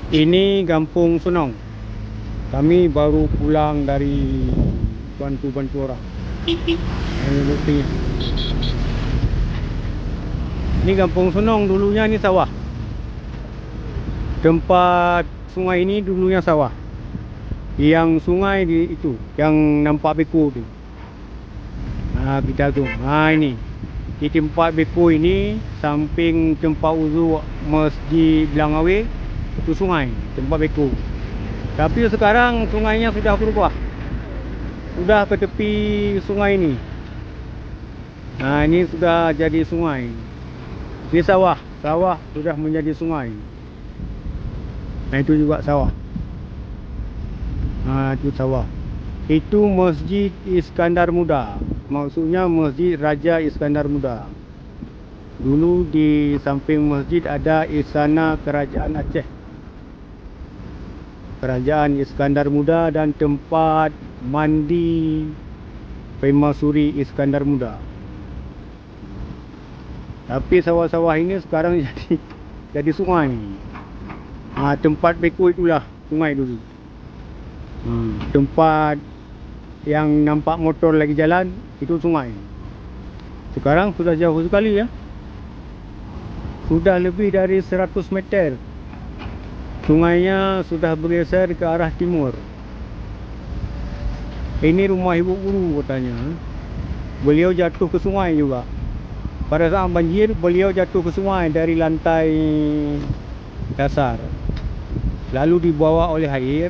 Ini Kampung Sunong. Kami baru pulang dari bantu-bantu orang. Ini bukti. Ini Kampung Sunong, dulunya ini sawah. Tempat sungai ini dulunya sawah. Yang sungai di itu, yang nampak beko tu. Kita tu. Ini. Di tempat beko ini, samping tempat wuzu Masjid Belangawe, itu sungai, tempat beko. Tapi sekarang sungainya sudah berubah. Sudah ke tepi sungai ini. Ini sudah jadi sungai. Ini sawah. Sawah sudah menjadi sungai. Itu juga sawah. Itu sawah. Itu Masjid Iskandar Muda. Maksudnya Masjid Raja Iskandar Muda. Dulu di samping masjid ada Istana Kerajaan Aceh. Kerajaan Iskandar Muda dan tempat mandi Permaisuri Iskandar Muda. Tapi sawah-sawah ini sekarang jadi sungai. Tempat beko itulah sungai dulu. Tempat yang nampak motor lagi jalan itu sungai. Sekarang sudah jauh sekali ya. Sudah lebih dari 100 meter. Sungainya sudah bergeser ke arah timur. Ini rumah ibu guru katanya. Beliau jatuh ke sungai juga. Pada saat banjir, beliau jatuh ke sungai dari lantai dasar. Lalu dibawa oleh air.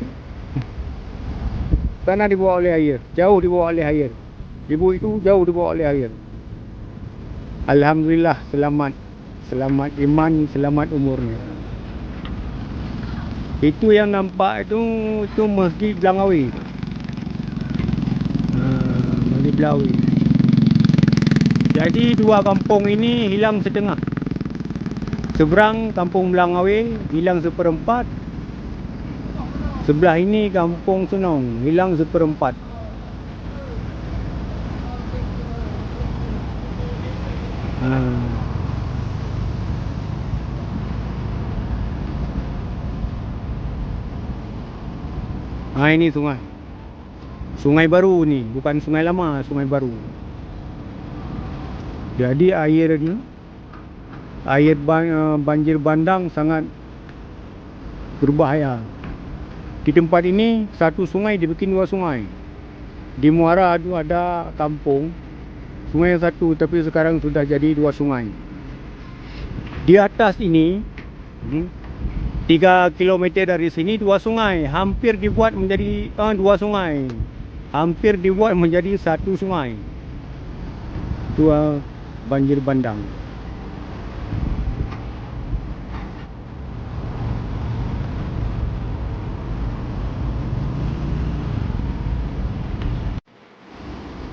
Sana dibawa oleh air. Jauh dibawa oleh air. Ibu itu jauh dibawa oleh air. Alhamdulillah selamat. Selamat iman, selamat umurnya. Itu yang nampak itu Masjid Belangawe. Masjid Belangawe. Jadi dua kampung ini hilang setengah. Seberang Kampung Belangawe hilang seperempat. Sebelah ini Kampung Sunong hilang seperempat. Ini sungai. Sungai baru ni, bukan sungai lama, sungai baru. Jadi airnya, banjir bandang sangat berbahaya. Di tempat ini satu sungai dibikin dua sungai. Di muara itu ada kampung, sungai satu, tapi sekarang sudah jadi dua sungai. Di atas ini 3 kilometer dari sini dua sungai, hampir dibuat menjadi dua sungai. Hampir dibuat menjadi satu sungai. Dua banjir bandang.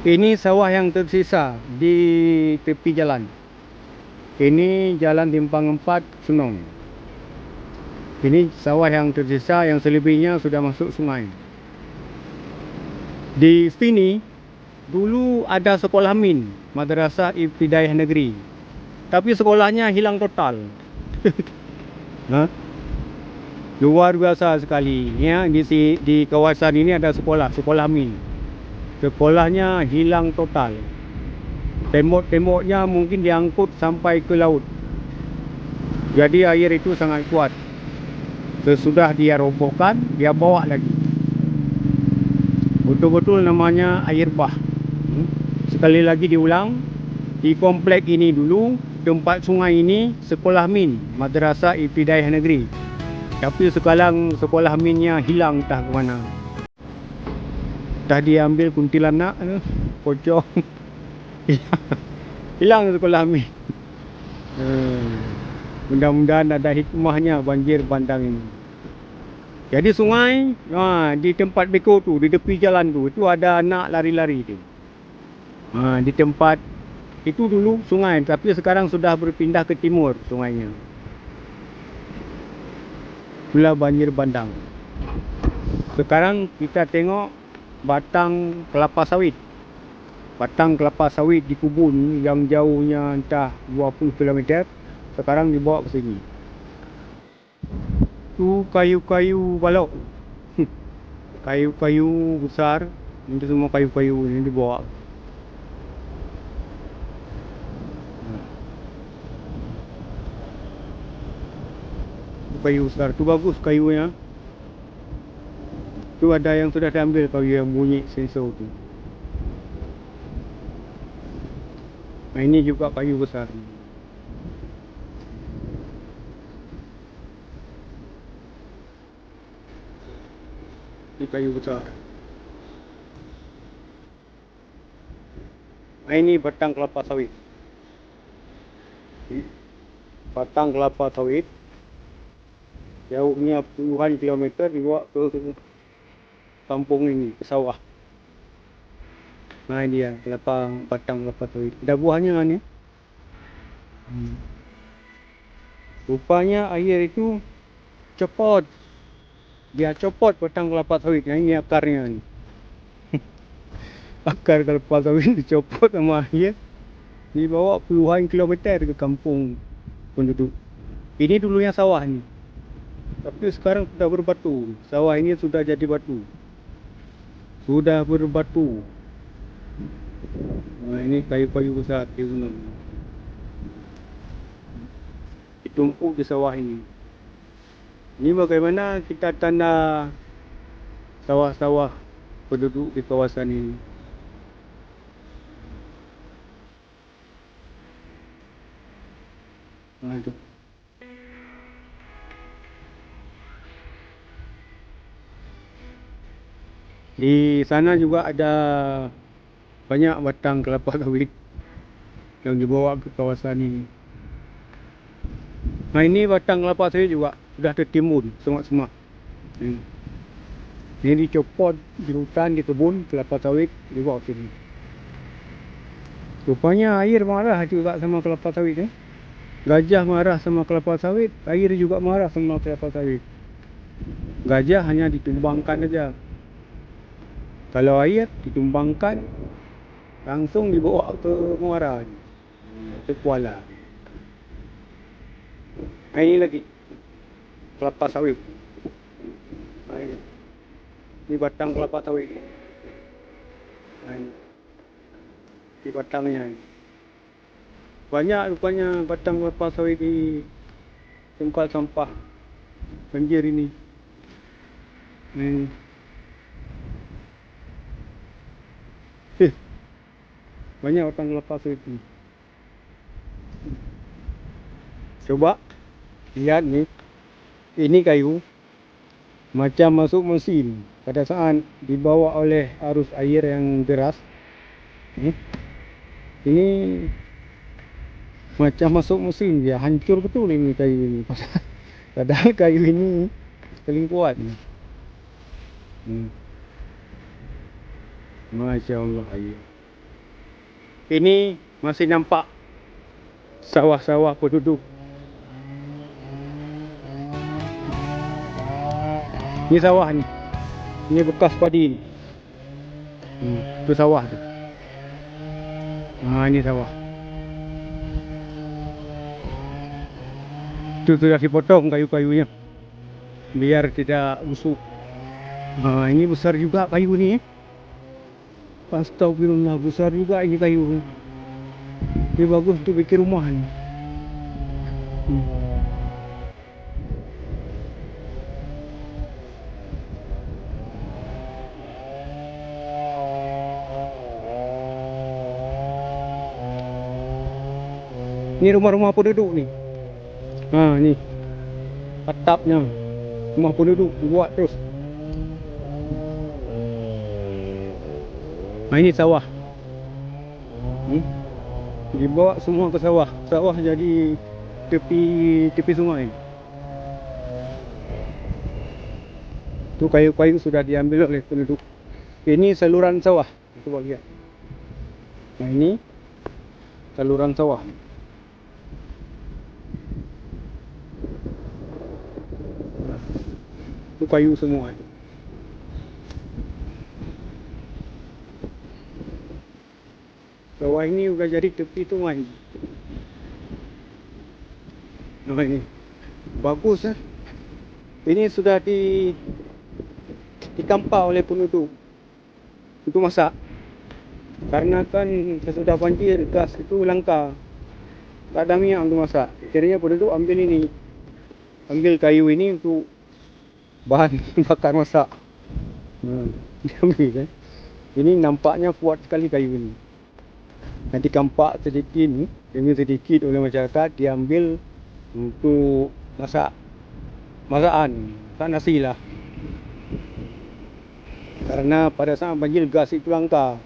Ini sawah yang tersisa di tepi jalan. Ini jalan Timpang 4 Sunong. Ini sawah yang tersisa, yang selebihnya sudah masuk sungai. Di sini dulu ada sekolah min, Madrasah Ibtidaiyah Negeri. Tapi sekolahnya hilang total. Luar biasa sekali. Ya, di kawasan ini ada sekolah min. Sekolahnya hilang total. Tembok-temboknya mungkin diangkut sampai ke laut. Jadi air itu sangat kuat. Sesudah dia robohkan, dia bawa lagi. Betul-betul namanya air bah. Sekali lagi diulang, di komplek ini dulu, tempat sungai ini sekolah min, Madrasah Ibtidaiyah Negeri. Tapi sekarang sekolah minnya hilang entah ke mana. Dah diambil kuntilanak, pocong. Hilang sekolah min. Mudah-mudahan ada hikmahnya banjir bandang ini. Jadi sungai, di tempat beko tu, di tepi jalan tu, itu ada anak lari-lari tu. Di tempat itu dulu sungai, tapi sekarang sudah berpindah ke timur sungainya. Itulah banjir bandang. Sekarang kita tengok batang kelapa sawit. Batang kelapa sawit di kebun yang jauhnya entah 20 km. Sekarang dibawa ke sini. Tu kayu-kayu balok. Kayu-kayu besar. Ini semua kayu-kayu yang dibawa. Tu kayu besar. Tu bagus kayunya. Tu ada yang sudah diambil kayu yang bunyi sensor tu. Nah, ini juga kayu besar. Ini kayu besar. Nah, ini batang kelapa sawit. Batang kelapa sawit. Jauhnya puluhan kilometer dibawa ke kampung ini, ke sawah. Nah, ini dia batang kelapa sawit. Ada buahnya ni. Rupanya air itu copot. Dia copot batang kelapa sawit. Yang ini akarnya ni. Akar kelapa sawit dicopot sama air. Dibawa puluhan kilometer ke kampung penduduk. Ini dulunya sawah ni. Tapi sekarang sudah berbatu. Sawah ini sudah jadi batu. Sudah berbatu. Nah, ini kayu-kayu besar di gunung. Ditumpuk di sawah ini. Ini bagaimana kita tanda sawah-sawah penduduk di kawasan ini. Nah, itu. Di sana juga ada banyak batang kelapa sawit yang dibawa ke kawasan ini. Nah, ini batang kelapa sawit juga sudah tertimbun semak-semak. Ini dicopot di hutan, di kebun kelapa sawit dibawa ke sini. Rupanya air marah juga sama kelapa sawit ni. Gajah marah sama kelapa sawit, air juga marah sama kelapa sawit. Gajah hanya ditumbangkan saja. Kalau air ditumbangkan, langsung dibawa ke muara, ke Kuala. Ini lagi kelapa sawit. Ini batang kelapa sawit. Ini batangnya. Banyak rupanya batang kelapa sawit di tempat sampah banjir ini. Banyak batang kelapa sawit ini. Coba lihat ni. Ini kayu macam masuk mesin pada saat dibawa oleh arus air yang deras. Ini macam masuk mesin, dia hancur betul ini kayu ini. Padahal kayu ini paling kuat. Masya Allah. Ini masih nampak sawah-sawah penduduk. Ini sawah ni. Ini bekas padi ni. Itu sawah tu. Ini sawah. Itu sudah dipotong kayu-kayunya biar tidak busuk. Ini besar juga kayu ni. Astagfirullah, besar juga ini kayu. Ini bagus untuk bikin rumah ni. Ini rumah-rumah penduduk ni. Ni atapnya rumah penduduk buat terus. Ini sawah. Dibawa semua ke sawah. Sawah jadi tepi sungai. Tu kayu-kayu sudah diambil oleh penduduk. Ini saluran sawah. Coba lihat. Nah, ini saluran sawah. Itu kayu semua. Sawah ini sudah jadi tepi sungai. Nah, ini bagus Ini sudah dikampa oleh penduduk untuk masak. Karena kan sesudah banjir gas itu langka, tak ada minyak untuk masak. Akhirnya penduduk ambil ini, ambil kayu ini untuk bahan bakar masak. Diambil, ini nampaknya kuat sekali kayu ini. Nanti kampak sedikit ni, demi sedikit oleh masyarakat diambil untuk masakan, tak nasi lah. Karena pada saat banjir gas itu langka,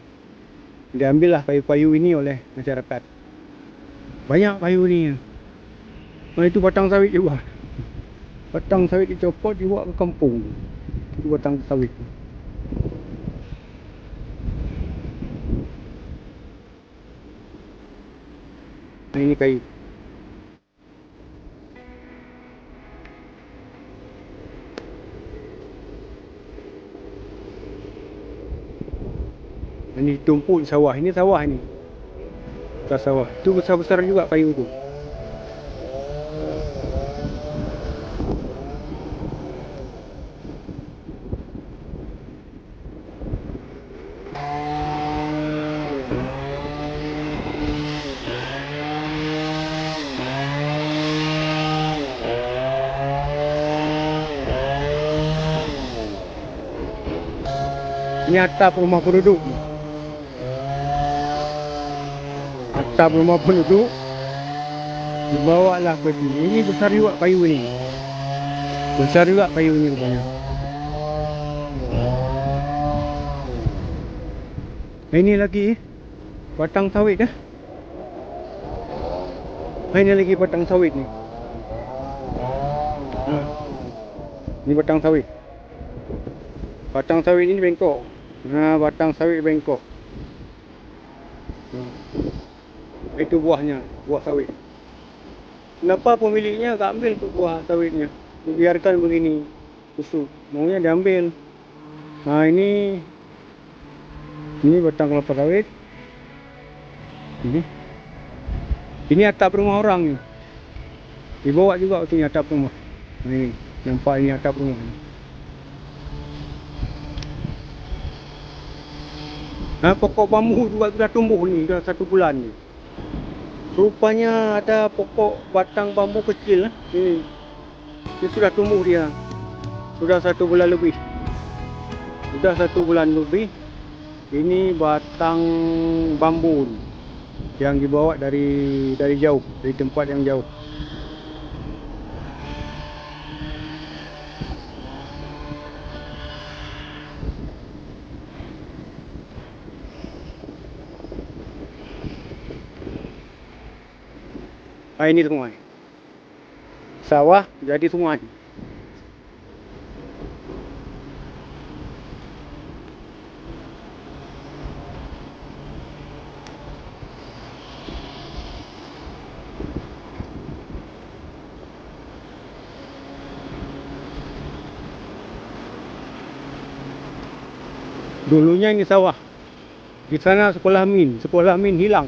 diambillah kayu-kayu ini oleh masyarakat. Banyak kayu ni. Itu batang sawit juga. Batang sawit dicopot dibawa ke kampung. Itu batang sawit. Ini kayu. Ini tumpuk sawah. Ini sawah ni. Atas sawah. Itu besar-besar juga kayu tu. Ini atap rumah penduduk. Atap rumah penduduk dibawalah ke sini. Ini besar juga kayu ni. Besar juga kayu ni rupanya. Ini lagi batang sawit dah. Ini lagi batang sawit ni. Ini batang sawit. Batang sawit ini bengkok. Batang sawit bengkok. Itu buahnya, buah sawit. Kenapa pemiliknya tak ambil tu buah sawitnya? Biarkan begini busuk. Maunya diambil. Ini batang kelapa sawit. Ini atap rumah orang ni. Dibawa juga tu atap rumah. Ini nampak ini atap rumah ni. Pokok bambu juga sudah tumbuh ni, dah 1 bulan ni. Rupanya ada pokok batang bambu kecil ini. Dia sudah tumbuh dia. Sudah 1 bulan lebih. Sudah 1 bulan lebih. Ini batang bambu yang dibawa dari jauh, dari tempat yang jauh. Ini sungai. Sawah jadi sungai. Dulunya ini sawah. Di sana sekolah min hilang.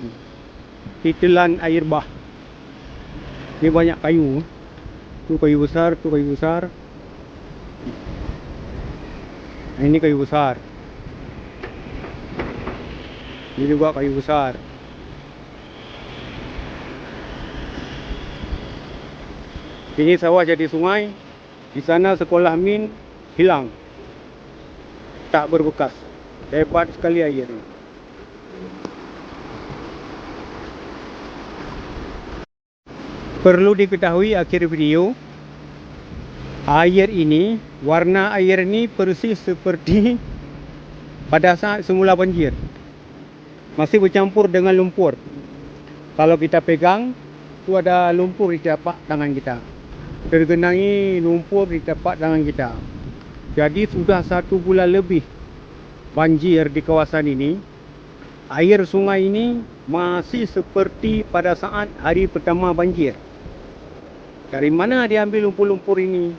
Ditelan air bah. Ini banyak kayu. Tu kayu besar, tu kayu besar. Ini kayu besar. Ini juga kayu besar. Ini sawah jadi sungai. Di sana sekolah min hilang. Tak berbekas. Hebat sekali air. Perlu diketahui akhir video, air ini, warna air ini persis seperti pada saat semula banjir. Masih bercampur dengan lumpur. Kalau kita pegang, itu ada lumpur di tapak tangan kita. Tergenangi lumpur di tapak tangan kita. Jadi sudah 1 bulan lebih banjir di kawasan ini. Air sungai ini masih seperti pada saat hari pertama banjir. Dari mana dia ambil lumpur-lumpur ini?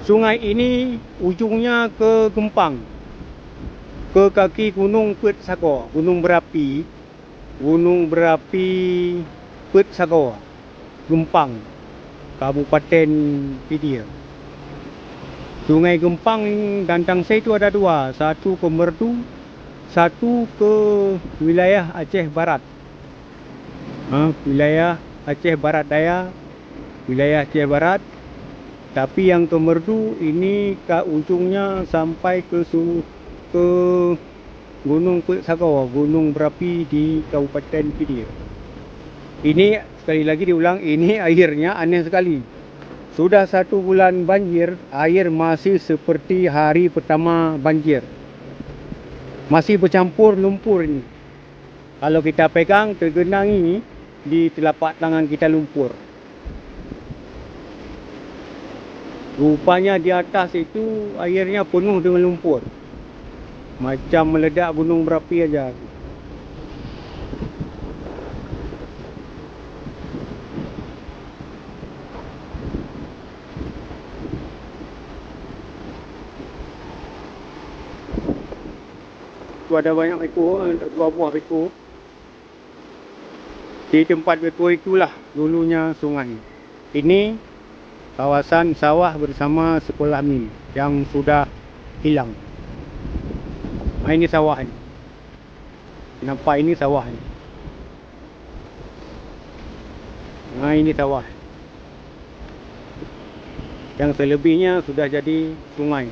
Sungai ini ujungnya ke Gempang, ke kaki Gunung Pet Sagor, gunung berapi Pet Sagor, Gempang, Kabupaten Pedia. Sungai Gempang Gantang saya itu ada dua, satu ke Merdu, satu ke wilayah Aceh Barat. Wilayah Aceh Barat Daya, wilayah Aceh Barat. Tapi yang ke Merdu ini ke ujungnya sampai ke Gunung Kulit Sagau, gunung berapi di Kabupaten Kedah. Ini sekali lagi diulang, ini airnya aneh sekali. Sudah 1 bulan banjir, air masih seperti hari pertama banjir. Masih bercampur lumpur ini. Kalau kita pegang, tergenang ini, di telapak tangan kita lumpur. Rupanya di atas itu airnya penuh dengan lumpur. Macam meledak gunung berapi aja. Tu ada banyak beko, dua buah beko. Di tempat beko itulah dulunya sungai. Ini kawasan sawah bersama sekolah ni yang sudah hilang. Ini sawah ni. Nampak ini sawah ni. Ini sawah. Yang selebihnya sudah jadi sungai.